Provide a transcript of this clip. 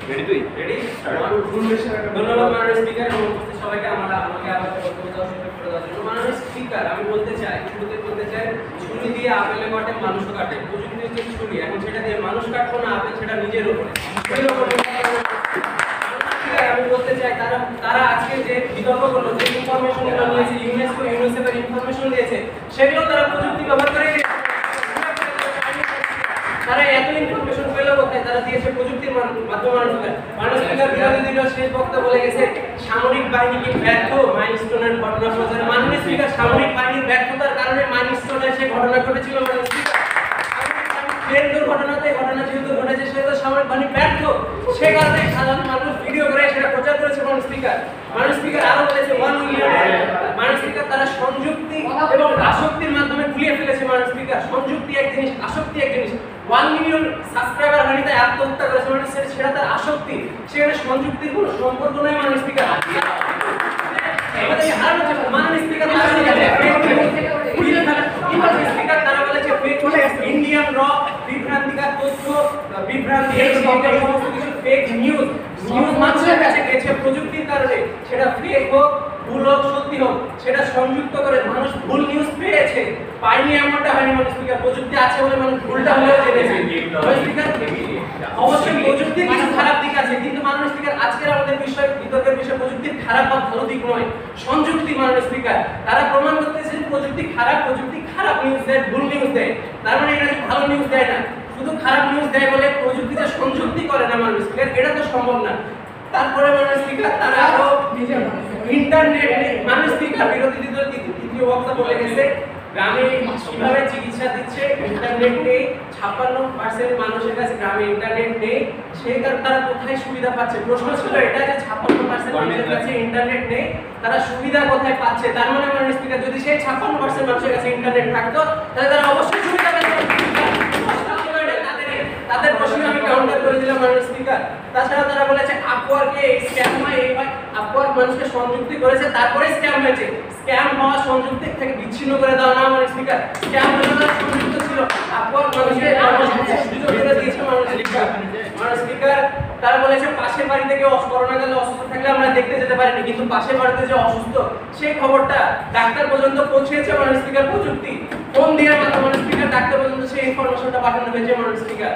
Ready তুই? Ready? ধন্যবাদ মাননীয় স্পিকার এবং সবাইকে আমাকে আবার বক্তব্য দেওয়ার সুযোগ করে দেওয়ার জন্য। মাননীয় স্পিকার, আমি বলতে চাই, শুরুতে বলতে চাই, ছুরি দিয়ে আপেলে কাটে মানুষও কাটে। প্রযুক্তি হচ্ছে ছুরি, এখন সেটা দিয়ে মানুষ কাটবো না, আপেল সেটা নিজের উপরে। আমি বলতে চাই, তারা আজকে যে বিতর্ক করলো, যে ইনফরমেশন নিয়েছে, ইউনিসেফের ইনফরমেশন দিয়েছে, সেগুলো তারা প্রযুক্তি ব্যবহার করে তারা এত ইনফরমেশন পেল কোথায়? তারা দিয়েছে প্রযুক্তির মাধ্যমে। মাননীয় স্পিকার বিরোধী দলের শেষ বক্তব্য বলে গেছে সামরিক বাহিনী কি ব্যর্থ মাইলস্টোনের ঘটনা প্রচারে। মাননীয় স্পিকার, সামরিক বাহিনীর ব্যর্থতার কারণে মাইলস্টোনে সে ঘটনা ঘটেছিল। মাননীয় স্পিকার, ট্রেন দুর্ঘটনাতে ঘটনা যেহেতু ঘটেছে, সেহেতু সামরিক বাহিনী ব্যর্থ, সে কারণে সাধারণ মানুষ ভিডিও করে সেটা প্রচার করেছে। মাননীয় স্পিকার, আরো বলেছে 1 মিলিয়ন। মাননীয় স্পিকার, তারা সংযুক্তি এবং আসক্তির মাধ্যমে ভুলিয়ে ফেলেছে। মাননীয় স্পিকার, সংযুক্তি এক জিনিস, আসক্তি এক জিনিস। 1 মিলিয়ন সাবস্ক্রাইবার হয়নি তাই আত্মহত্যা করেছে, মানে সেটা তার আসক্তি, সেখানে সংযুক্তির কোনো সম্পর্ক নাই। মাননীয় স্পিকার, মাননীয় স্পিকার, তারা বলেছে ইন্ডিয়ান র বিভ্রান্তিকর তথ্য, বিভ্রান্তি, সমস্ত কিছু ফেক নিউজ মানুষের কাছে গেছে প্রযুক্তির কারণে। সেটা ফেক হোক, ভুল হোক, সত্যি হোক, সেটা সংযুক্ত করে মানুষ ভুল নিউজ পেয়েছে, পাইনি এমনটা হয়নি। মাননীয় স্পিকার, প্রযুক্তি আছে বলে মানুষ ভুলটা হলেও জেনেছে। অবশ্যই প্রযুক্তির কিছু খারাপ দিক আছে, কিন্তু মাননীয় স্পিকার, আজকের আমাদের বিতর্কের বিষয় প্রযুক্তির খারাপ বা ভালো দিক নয়, সংযুক্তি। মাননীয় স্পিকার, তারা প্রমাণ করতেছেন প্রযুক্তি খারাপ নিউজ দেয়, ভুল নিউজ দেয়, তার মানে এটা ভালো নিউজ দেয় না, শুধু খারাপ নিউজ দেয় বলে প্রযুক্তিতে সংযুক্তি করে না। মাননীয় স্পিকার, এটা তো সম্ভব না। তারপরে মাননীয় স্পিকার, তারা আরো ইন্টারনেট, মাননীয় স্পিকার, বিরোধী দল তৃতীয় বক্তা বলে গেছে গ্রামে কিভাবে চিকিৎসা দিচ্ছে, ইন্টারনেট নেই, 56% মানুষের কাছে গ্রামে ইন্টারনেট নেই, সেই কারণে তারা কোথায় সুবিধা পাচ্ছে? প্রশ্ন ছিল এটা যে 56% মানুষের কাছে ইন্টারনেট নেই, তারা সুবিধা কোথায় পাচ্ছে? তার মানে মাননীয় স্পিকার, যদি সেই 56% মানুষের কাছে ইন্টারনেট থাকতো, তাহলে তারা অবশ্যই সুবিধা পেত। তাদের প্রশ্ন আমি কাউন্টার করে দিলাম। মাননীয় স্পিকার, তাছাড়া তারা বলেছে আপওয়ার্কে স্ক্যাম হয়, আপওয়ার্ক মানুষকে সংযুক্তি করেছে, তারপরে স্ক্যাম হয়েছে। স্ক্যাম হওয়া সংযুক্তি থেকে বিচ্ছিন্ন করে দাও না। মাননীয় স্পিকার, স্ক্যাম হলে তারা সংযুক্ত ছিল, আপওয়ার্ক মানুষকে সুযোগ করে দিয়েছে। মাননীয় স্পিকার, তারা বলেছে পাশের বাড়ি থেকে করোনাকালে অসুস্থ থাকলে আমরা দেখতে যেতে পারিনি, কিন্তু পাশের বাড়িতে যে অসুস্থ সেই খবরটা ডাক্তার পর্যন্ত পৌঁছেছে। মাননীয় স্পিকার, প্রযুক্তি ফোন দিয়ে মাননীয় স্পিকার, ডাক্তার পর্যন্ত সেই ইনফরমেশনটা পাঠানো হয়েছে। মাননীয় স্পিকার,